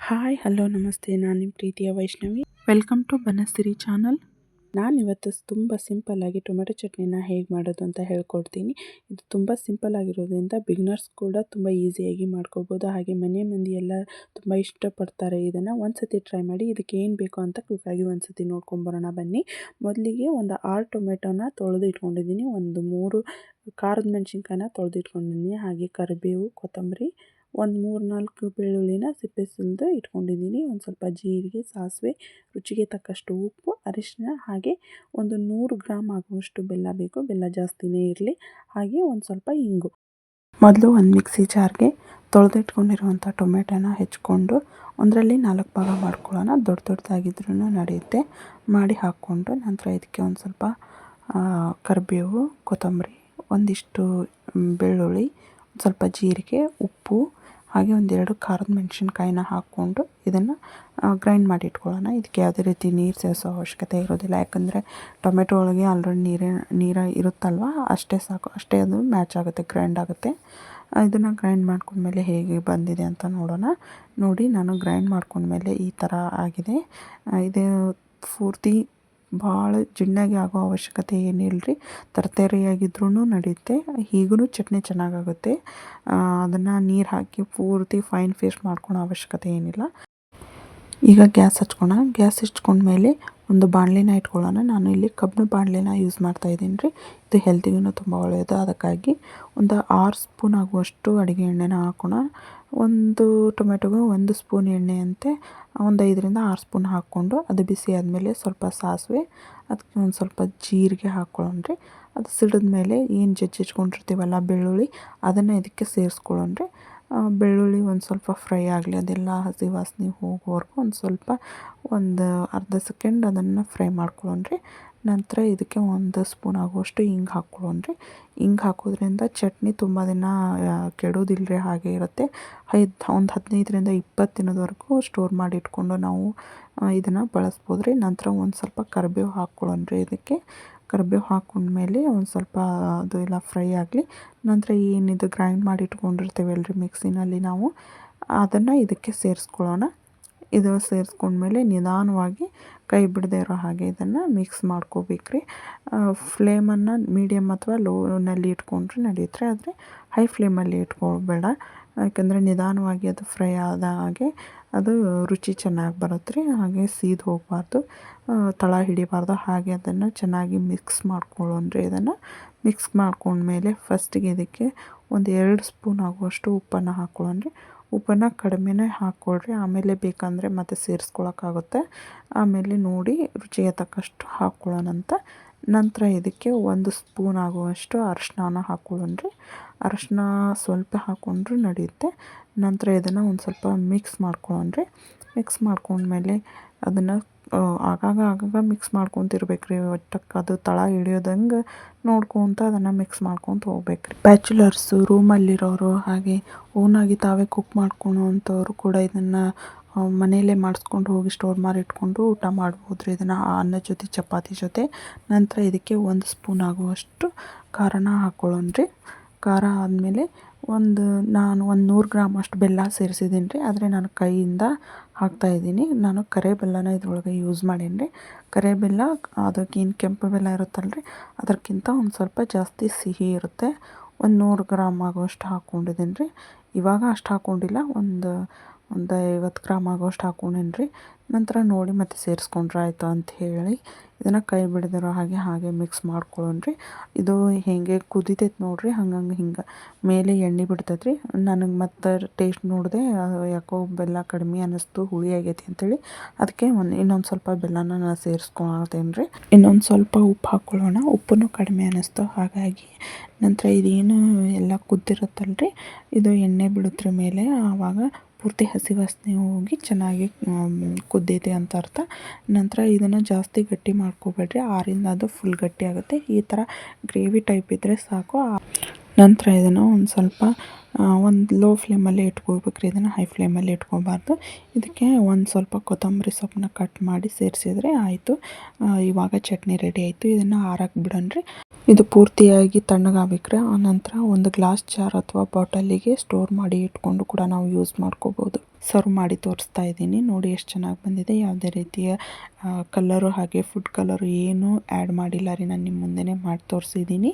Hi hello ನಮಸ್ತೆ, ನಾನು ನಿಮ್ಮ ಪ್ರೀತಿಯ Vaishnavi. Welcome to Banasiri channel. ನಾನಿವತ್ತು ತುಂಬ ಸಿಂಪಲ್ಲಾಗಿ ಟೊಮೆಟೊ ಚಟ್ನಿನ ಹೇಗೆ ಮಾಡೋದು ಅಂತ ಹೇಳ್ಕೊಡ್ತೀನಿ. ಇದು ತುಂಬ ಸಿಂಪಲ್ ಆಗಿರೋದ್ರಿಂದ ಬಿಗಿನರ್ಸ್ ಕೂಡ ತುಂಬ ಈಸಿಯಾಗಿ ಮಾಡ್ಕೋಬೋದು. ಹಾಗೆ ಮನೆ ಮಂದಿ ಎಲ್ಲ ತುಂಬ ಇಷ್ಟಪಡ್ತಾರೆ ಇದನ್ನು. ಒಂದು ಸತಿ ಟ್ರೈ ಮಾಡಿ. ಇದಕ್ಕೆ ಏನು ಬೇಕು ಅಂತ ಕ್ವಿಕ್ಕಾಗಿ ಒಂದು ಸತಿ ನೋಡ್ಕೊಂಬರೋಣ ಬನ್ನಿ. ಮೊದಲಿಗೆ ಒಂದು 6 ಟೊಮೆಟೊನ ತೊಳೆದು ಇಟ್ಕೊಂಡಿದ್ದೀನಿ. ಒಂದು 3 ಖಾರದ ಮೆಣಸಿನ್ಕಾಯಿನ ತೊಳೆದು ಇಟ್ಕೊಂಡಿದ್ದೀನಿ. ಹಾಗೆ ಕರಿಬೇವು, ಕೊತ್ತಂಬರಿ, ಒಂದು 3-4 ಬೆಳ್ಳುಳ್ಳಿನ ಸಿಪ್ಪೆ ಸುಲಿದು ಇಟ್ಕೊಂಡಿದ್ದೀನಿ. ಒಂದು ಸ್ವಲ್ಪ ಜೀರಿಗೆ, ಸಾಸಿವೆ, ರುಚಿಗೆ ತಕ್ಕಷ್ಟು ಉಪ್ಪು, ಅರಿಶಿನ, ಹಾಗೆ ಒಂದು 100 ಗ್ರಾಮ್ ಆಗುವಷ್ಟು ಬೆಲ್ಲ ಬೇಕು. ಬೆಲ್ಲ ಜಾಸ್ತಿನೇ ಇರಲಿ. ಹಾಗೆ ಒಂದು ಸ್ವಲ್ಪ ಇಂಗು. ಮೊದಲು ಒಂದು ಮಿಕ್ಸಿ ಜಾರ್ಗೆ ತೊಳೆದಿಟ್ಕೊಂಡಿರುವಂಥ ಟೊಮೆಟೊನ ಹೆಚ್ಕೊಂಡು ಒಂದರಲ್ಲಿ 4 ಭಾಗ ಮಾಡ್ಕೊಳ್ಳೋಣ. ದೊಡ್ಡದಾಗಿದ್ರೂ ನಡೆಯುತ್ತೆ. ಮಾಡಿ ಹಾಕ್ಕೊಂಡು ನಂತರ ಇದಕ್ಕೆ ಒಂದು ಸ್ವಲ್ಪ ಕರಿಬೇವು, ಕೊತ್ತಂಬರಿ, ಒಂದಿಷ್ಟು ಬೆಳ್ಳುಳ್ಳಿ, ಸ್ವಲ್ಪ ಜೀರಿಗೆ, ಉಪ್ಪು, ಹಾಗೆ ಒಂದೆರಡು ಖಾರದ ಮೆಣಸಿನ್ಕಾಯಿನ ಹಾಕ್ಕೊಂಡು ಇದನ್ನು ಗ್ರೈಂಡ್ ಮಾಡಿ ಇಟ್ಕೊಳ್ಳೋಣ. ಇದಕ್ಕೆ ಯಾವುದೇ ರೀತಿ ನೀರು ಸೇರಿಸೋ ಅವಶ್ಯಕತೆ ಇರೋದಿಲ್ಲ. ಯಾಕಂದರೆ ಟೊಮೆಟೊ ಒಳಗೆ ಆಲ್ರೆಡಿ ನೀರು ಇರುತ್ತಲ್ವ, ಅಷ್ಟೇ ಸಾಕು. ಅಷ್ಟೇ ಅದು ಮ್ಯಾಚ್ ಆಗುತ್ತೆ, ಗ್ರೈಂಡ್ ಆಗುತ್ತೆ. ಇದನ್ನು ಗ್ರೈಂಡ್ ಮಾಡ್ಕೊಂಡ್ಮೇಲೆ ಹೇಗೆ ಬಂದಿದೆ ಅಂತ ನೋಡೋಣ. ನೋಡಿ, ನಾನು ಗ್ರೈಂಡ್ ಮಾಡ್ಕೊಂಡ್ಮೇಲೆ ಈ ಥರ ಆಗಿದೆ. ಇದು ಪೂರ್ತಿ ಭಾಳ ಜಿಣ್ಣಾಗಿ ಆಗೋ ಅವಶ್ಯಕತೆ ಏನಿಲ್ಲ ರೀ. ತರತರಿಯಾಗಿದ್ರೂ ನಡೆಯುತ್ತೆ. ಹೀಗೂ ಚಟ್ನಿ ಚೆನ್ನಾಗಾಗುತ್ತೆ. ಅದನ್ನು ನೀರು ಹಾಕಿ ಪೂರ್ತಿ ಫೈನ್ ಪೇಸ್ಟ್ ಮಾಡ್ಕೊಳೋ ಅವಶ್ಯಕತೆ ಏನಿಲ್ಲ. ಈಗ ಗ್ಯಾಸ್ ಹಚ್ಕೋಣ. ಗ್ಯಾಸ್ ಹಚ್ಕೊಂಡ್ಮೇಲೆ ಒಂದು ಬಾಣಲಿನ ಇಟ್ಕೊಳ್ಳೋಣ. ನಾನು ಇಲ್ಲಿ ಕಬ್ಬಿಣ ಬಾಣಲಿನ ಯೂಸ್ ಮಾಡ್ತಾಯಿದ್ದೀನಿ ರೀ. ಇದು ಹೆಲ್ತಿಗೂ ತುಂಬ ಒಳ್ಳೆಯದು. ಅದಕ್ಕಾಗಿ ಒಂದು 6 ಸ್ಪೂನ್ ಆಗುವಷ್ಟು ಅಡುಗೆ ಎಣ್ಣೆನ ಹಾಕೋಣ. ಒಂದು ಟೊಮೆಟೊಗೆ 1 ಸ್ಪೂನ್ ಎಣ್ಣೆ ಅಂತೆ ಒಂದು 5-6 ಸ್ಪೂನ್ ಹಾಕ್ಕೊಂಡು ಅದು ಬಿಸಿ ಆದಮೇಲೆ ಸ್ವಲ್ಪ ಸಾಸಿವೆ, ಅದಕ್ಕೆ ಒಂದು ಸ್ವಲ್ಪ ಜೀರಿಗೆ ಹಾಕ್ಕೊಳ್ಳೋಣ ರೀ. ಅದು ಸಿಡಿದ ಮೇಲೆ ಏನು ಜಜ್ಜಿಟ್ಕೊಂಡಿರ್ತೀವಲ್ಲ ಬೆಳ್ಳುಳ್ಳಿ, ಅದನ್ನು ಇದಕ್ಕೆ ಸೇರಿಸ್ಕೊಳ್ಳೋಣ ರೀ. ಬೆಳ್ಳುಳ್ಳಿ ಒಂದು ಸ್ವಲ್ಪ ಫ್ರೈ ಆಗಲಿ, ಅದೆಲ್ಲ ಹಸಿ ವಾಸನೆ ಹೋಗೋವರೆಗೂ ಒಂದು ಅರ್ಧ ಸೆಕೆಂಡ್ ಅದನ್ನು ಫ್ರೈ ಮಾಡ್ಕೊಳ್ಳೋಣ ರೀ. ನಂತರ ಇದಕ್ಕೆ 1 ಸ್ಪೂನ್ ಆಗುವಷ್ಟು ಹಿಂಗೆ ಹಾಕ್ಕೊಳ್ಳೋಣ ರೀ. ಹಿಂಗೆ ಹಾಕೋದ್ರಿಂದ ಚಟ್ನಿ ತುಂಬ ದಿನ ಕೆಡೋದಿಲ್ಲ ರೀ, ಹಾಗೆ ಇರುತ್ತೆ. ಒಂದು 15-20 ದಿನದವರೆಗೂ ಸ್ಟೋರ್ ಮಾಡಿ ಇಟ್ಕೊಂಡು ನಾವು ಇದನ್ನು ಬಳಸ್ಬೋದು ರೀ. ನಂತರ ಒಂದು ಸ್ವಲ್ಪ ಕರಿಬೇವು ಹಾಕ್ಕೊಳ್ಳೋಣ ರೀ. ಇದಕ್ಕೆ ಕರಿಬೇವು ಹಾಕ್ಕೊಂಡ್ಮೇಲೆ ಒಂದು ಸ್ವಲ್ಪ ಅದು ಎಲ್ಲ ಫ್ರೈ ಆಗಲಿ. ನಂತರ ಏನಿದು ಗ್ರೈಂಡ್ ಮಾಡಿ ಇಟ್ಕೊಂಡಿರ್ತೀವಲ್ಲ ರೀ ಮಿಕ್ಸಿನಲ್ಲಿ ನಾವು, ಅದನ್ನು ಇದಕ್ಕೆ ಸೇರಿಸ್ಕೊಳ್ಳೋಣ. ಇದು ಸೇರಿಸ್ಕೊಂಡ್ಮೇಲೆ ನಿಧಾನವಾಗಿ ಕೈ ಬಿಡದೇ ಇರೋ ಹಾಗೆ ಇದನ್ನು ಮಿಕ್ಸ್ ಮಾಡ್ಕೋಬೇಕು ರೀ. ಫ್ಲೇಮನ್ನು ಮೀಡಿಯಮ್ ಅಥವಾ ಲೋನಲ್ಲಿ ಇಟ್ಕೊಂಡ್ರೆ ನಡೆಯುತ್ತೆ. ಆದರೆ ಹೈ ಫ್ಲೇಮಲ್ಲಿ ಇಟ್ಕೊಳ್ಬೇಡ. ಯಾಕೆಂದರೆ ನಿಧಾನವಾಗಿ ಅದು ಫ್ರೈ ಆದ ಹಾಗೆ ಅದು ರುಚಿ ಚೆನ್ನಾಗಿ ಬರುತ್ತೆ ರೀ. ಹಾಗೆ ಸೀದು ಹೋಗಬಾರ್ದು, ತಳ ಹಿಡಿಬಾರ್ದು. ಹಾಗೆ ಅದನ್ನು ಚೆನ್ನಾಗಿ ಮಿಕ್ಸ್ ಮಾಡ್ಕೊಳ್ಳೋಣ ರೀ. ಇದನ್ನು ಮಿಕ್ಸ್ ಮಾಡ್ಕೊಂಡ್ಮೇಲೆ ಫಸ್ಟಿಗೆ ಇದಕ್ಕೆ ಒಂದು 2 ಸ್ಪೂನ್ ಆಗುವಷ್ಟು ಉಪ್ಪನ್ನು ಹಾಕ್ಕೊಳ್ಳೋಣ ರೀ. ಉಪ್ಪನ್ನು ಕಡಿಮೆನೇ ಹಾಕ್ಕೊಳ್ರಿ, ಆಮೇಲೆ ಬೇಕಂದರೆ ಮತ್ತೆ ಸೇರಿಸ್ಕೊಳಕ್ಕಾಗುತ್ತೆ. ಆಮೇಲೆ ನೋಡಿ ರುಚಿಗೆ ತಕ್ಕಷ್ಟು ಹಾಕ್ಕೊಳ್ಳೋಣಂತ. ನಂತರ ಇದಕ್ಕೆ 1 ಸ್ಪೂನ್ ಆಗುವಷ್ಟು ಅರಿಶಿನ ಹಾಕ್ಕೊಳ್ಳೋಣ ರೀ. ಅರಿಶಿನ ಸ್ವಲ್ಪ ಹಾಕ್ಕೊಂಡ್ರೂ ನಡೆಯುತ್ತೆ. ನಂತರ ಇದನ್ನು ಒಂದು ಸ್ವಲ್ಪ ಮಿಕ್ಸ್ ಮಾಡ್ಕೊಳ್ಳೋಣ ರೀ. ಮಿಕ್ಸ್ ಮಾಡ್ಕೊಂಡ್ಮೇಲೆ ಅದನ್ನು ಆಗಾಗ ಮಿಕ್ಸ್ ಮಾಡ್ಕೊತಿರ್ಬೇಕು ರೀ. ಒಟ್ಟಕ್ಕೆ ಅದು ತಳ ಹಿಡಿಯೋದಂಗೆ ನೋಡ್ಕೊತ ಅದನ್ನು ಮಿಕ್ಸ್ ಮಾಡ್ಕೊತ ಹೋಗ್ಬೇಕು ರೀ. ಬ್ಯಾಚುಲರ್ಸು, ರೂಮಲ್ಲಿರೋರು, ಹಾಗೆ ಓನಾಗಿ ತಾವೇ ಕುಕ್ ಮಾಡ್ಕೊಳೋ ಅಂಥವ್ರು ಕೂಡ ಇದನ್ನು ಮನೆಯಲ್ಲೇ ಮಾಡಿಸ್ಕೊಂಡು ಹೋಗಿ ಸ್ಟೋರ್ ಮಾಡಿ ಇಟ್ಕೊಂಡು ಊಟ ಮಾಡ್ಬೋದು ರೀ. ಇದನ್ನು ಅನ್ನದ ಜೊತೆ, ಚಪಾತಿ ಜೊತೆ. ನಂತರ ಇದಕ್ಕೆ 1 ಸ್ಪೂನ್ ಆಗುವಷ್ಟು ಖಾರನ ಹಾಕ್ಕೊಳ್ಳೋಣ ರೀ. ಖಾರ ಆದಮೇಲೆ ನಾನು 100 ಗ್ರಾಮ್ ಅಷ್ಟು ಬೆಲ್ಲ ಸೇರಿಸಿದ್ದೀನಿ ರೀ. ಆದರೆ ನಾನು ಕೈಯಿಂದ ಹಾಕ್ತಾಯಿದ್ದೀನಿ. ನಾನು ಕರೆ ಬೆಲ್ಲನ ಇದ್ರೊಳಗೆ ಯೂಸ್ ಮಾಡೀನಿ ರೀ. ಕರೆ ಬೆಲ್ಲ ಅದಕ್ಕೇನು ಕೆಂಪು ಬೆಲ್ಲ ಇರುತ್ತಲ್ಲ ರೀ, ಅದಕ್ಕಿಂತ ಒಂದು ಸ್ವಲ್ಪ ಜಾಸ್ತಿ ಸಿಹಿ ಇರುತ್ತೆ. 100 ಗ್ರಾಮ್ ಆಗುವಷ್ಟು ಹಾಕ್ಕೊಂಡಿದ್ದೀನಿ ರೀ. ಇವಾಗ ಅಷ್ಟು ಹಾಕ್ಕೊಂಡಿಲ್ಲ, ಒಂದು 50 ಗ್ರಾಮ್ ಆಗುವಷ್ಟು ಹಾಕ್ಕೊಂಡೀನಿ ರೀ. ನಂತರ ನೋಡಿ ಮತ್ತೆ ಸೇರಿಸ್ಕೊಂಡ್ರೆ ಆಯಿತು ಅಂತ ಹೇಳಿ ಇದನ್ನು ಕೈ ಬಿಡದಿರೋ ಹಾಗೆ ಮಿಕ್ಸ್ ಮಾಡ್ಕೊಳ್ಳೋಣ ರೀ. ಇದು ಹೇಗೆ ಕುದಿತೈತೆ ನೋಡಿರಿ, ಹಿಂಗೆ ಮೇಲೆ ಎಣ್ಣೆ ಬಿಡ್ತೈತೆ ರೀ. ನನಗೆ ಮತ್ತೆ ಟೇಸ್ಟ್ ನೋಡಿದೆ, ಯಾಕೋ ಬೆಲ್ಲ ಕಡಿಮೆ ಅನ್ನಿಸ್ತು, ಹುಳಿ ಆಗೈತಿ ಅಂಥೇಳಿ ಅದಕ್ಕೆ ಇನ್ನೊಂದು ಸ್ವಲ್ಪ ಬೆಲ್ಲನ ನಾನು ಸೇರಿಸ್ಕೊಳ್ತೇನೆ ರೀ. ಇನ್ನೊಂದು ಸ್ವಲ್ಪ ಉಪ್ಪು ಹಾಕ್ಕೊಳ್ಳೋಣ. ಉಪ್ಪನ್ನು ಕಡಿಮೆ ಅನ್ನಿಸ್ತು, ಹಾಗಾಗಿ ನಂತರ ಇದೇನು ಎಲ್ಲ ಕುದ್ದಿರುತ್ತಲ್ಲ ರೀ, ಇದು ಎಣ್ಣೆ ಬಿಡುತ್ತೆ ಮೇಲೆ. ಆವಾಗ ಪೂರ್ತಿ ಹಸಿ ವಾಸನೆ ಹೋಗಿ ಚೆನ್ನಾಗಿ ಕುದ್ದೈತೆ ಅಂತ ಅರ್ಥ. ನಂತರ ಇದನ್ನು ಜಾಸ್ತಿ ಗಟ್ಟಿ ಮಾಡ್ಕೋಬೇಡ್ರಿ, ಆರಿಂದ ಅದು ಫುಲ್ ಗಟ್ಟಿ ಆಗುತ್ತೆ. ಈ ಥರ ಗ್ರೇವಿ ಟೈಪ್ ಇದ್ದರೆ ಸಾಕು. ನಂತರ ಇದನ್ನು ಒಂದು ಸ್ವಲ್ಪ ಒಂದು ಲೋ ಫ್ಲೇಮಲ್ಲಿ ಇಟ್ಕೋಬೇಕ್ರಿ. ಇದನ್ನು ಹೈ ಫ್ಲೇಮಲ್ಲಿ ಇಟ್ಕೋಬಾರ್ದು. ಇದಕ್ಕೆ ಒಂದು ಸ್ವಲ್ಪ ಕೊತ್ತಂಬರಿ ಸೊಪ್ಪನ್ನ ಕಟ್ ಮಾಡಿ ಸೇರಿಸಿದ್ರೆ ಆಯಿತು. ಇವಾಗ ಚಟ್ನಿ ರೆಡಿ ಆಯಿತು. ಇದನ್ನು ಆರಕ್ಕೆ ಬಿಡೋಣ. ಇದು ಪೂರ್ತಿಯಾಗಿ ತಣ್ಣಗಾಗಬೇಕ್ರಿ. ಆನಂತರ ಒಂದು ಗ್ಲಾಸ್ ಜಾರ್ ಅಥವಾ ಬಾಟಲಿಗೆ ಸ್ಟೋರ್ ಮಾಡಿ ಇಟ್ಕೊಂಡು ಕೂಡ ನಾವು ಯೂಸ್ ಮಾಡ್ಕೋಬೋದು. ಸರ್ವ್ ಮಾಡಿ ತೋರಿಸ್ತಾ ಇದ್ದೀನಿ. ನೋಡಿ ಎಷ್ಟು ಚೆನ್ನಾಗಿ ಬಂದಿದೆ. ಯಾವುದೇ ರೀತಿಯ ಕಲರು ಹಾಗೆ ಫುಡ್ ಕಲರು ಏನೂ ಆ್ಯಡ್ ಮಾಡಿಲ್ಲ ರೀ. ನಾನು ನಿಮ್ಮ ಮುಂದೆನೇ ಮಾಡಿ ತೋರಿಸಿದ್ದೀನಿ.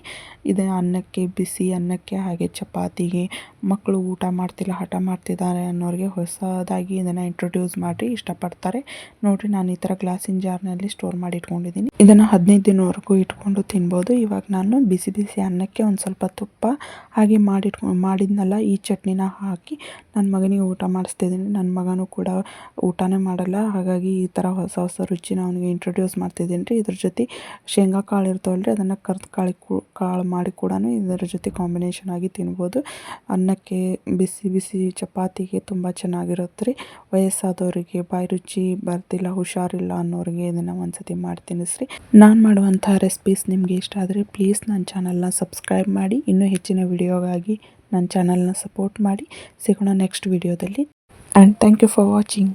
ಇದು ಅನ್ನಕ್ಕೆ, ಬಿಸಿ ಅನ್ನಕ್ಕೆ ಹಾಗೆ ಚಪಾತಿಗೆ, ಮಕ್ಕಳು ಊಟ ಮಾಡ್ತಿಲ್ಲ ಹಠ ಮಾಡ್ತಿದ್ದಾರೆ ಅನ್ನೋರಿಗೆ ಹೊಸದಾಗಿ ಇದನ್ನು ಇಂಟ್ರೊಡ್ಯೂಸ್ ಮಾಡಿ ಇಷ್ಟಪಡ್ತಾರೆ. ನೋಡಿರಿ, ನಾನು ಈ ಥರ ಗ್ಲಾಸಿನ ಜಾರ್ನಲ್ಲಿ ಸ್ಟೋರ್ ಮಾಡಿ ಇಟ್ಕೊಂಡಿದ್ದೀನಿ. ಇದನ್ನು 15 ದಿನವರೆಗೂ ಇಟ್ಕೊಂಡು ತಿನ್ಬೋದು. ಇವಾಗ ನಾನು ಬಿಸಿ ಬಿಸಿ ಅನ್ನಕ್ಕೆ ಒಂದು ಸ್ವಲ್ಪ ತುಪ್ಪ ಹಾಗೆ ಮಾಡಿದ್ನಲ್ಲ ಈ ಚಟ್ನಿನ ಹಾಕಿ ನನ್ನ ಮಗನಿಗೆ ಊಟ ಮಾಡಿಸ್ತಿದ್ದೀನಿ. ನನ್ನ ಮಗನೂ ಕೂಡ ಊಟನೇ ಮಾಡಲ್ಲ. ಹಾಗಾಗಿ ಈ ಥರ ಹೊಸ ಹೊಸ ರುಚಿನ ಅವನಿಗೆ ಇಂಟ್ರೊಡ್ಯೂಸ್ ಮಾಡ್ತಿದ್ದೀನಿ ರೀ. ಇದ್ರ ಜೊತೆ ಶೇಂಗಾ ಕಾಳು ಇರ್ತಾವಲ್ಲ ರೀ, ಅದನ್ನು ಕರ್ದು ಕಾಳು ಮಾಡಿ ಕೂಡ ಇದರ ಜೊತೆ ಕಾಂಬಿನೇಷನ್ ಆಗಿ ತಿನ್ಬೋದು. ಅನ್ನಕ್ಕೆ, ಬಿಸಿ ಬಿಸಿ ಚಪಾತಿಗೆ ತುಂಬ ಚೆನ್ನಾಗಿರುತ್ತೆ ರೀ. ವಯಸ್ಸಾದವರಿಗೆ, ಬಾಯಿ ರುಚಿ ಬರ್ತಿಲ್ಲ, ಹುಷಾರಿಲ್ಲ ಅನ್ನೋರಿಗೆ ಇದನ್ನು ಒಂದ್ಸತಿ ಮಾಡಿ ತಿನ್ನಿಸ್ರಿ. ನಾನು ಮಾಡುವಂಥ ರೆಸಿಪೀಸ್ ನಿಮಗೆ ಇಷ್ಟ ಆದರೆ ಪ್ಲೀಸ್ ನನ್ನ ಚಾನಲ್ನ ಸಬ್ಸ್ಕ್ರೈಬ್ ಮಾಡಿ. ಇನ್ನೂ ಹೆಚ್ಚಿನ ವಿಡಿಯೋಗಾಗಿ ನನ್ನ ಚಾನಲ್ನ ಸಪೋರ್ಟ್ ಮಾಡಿ. ಸಿಗೋಣ ನೆಕ್ಸ್ಟ್ ವಿಡಿಯೋದಲ್ಲಿ. And thank you for watching.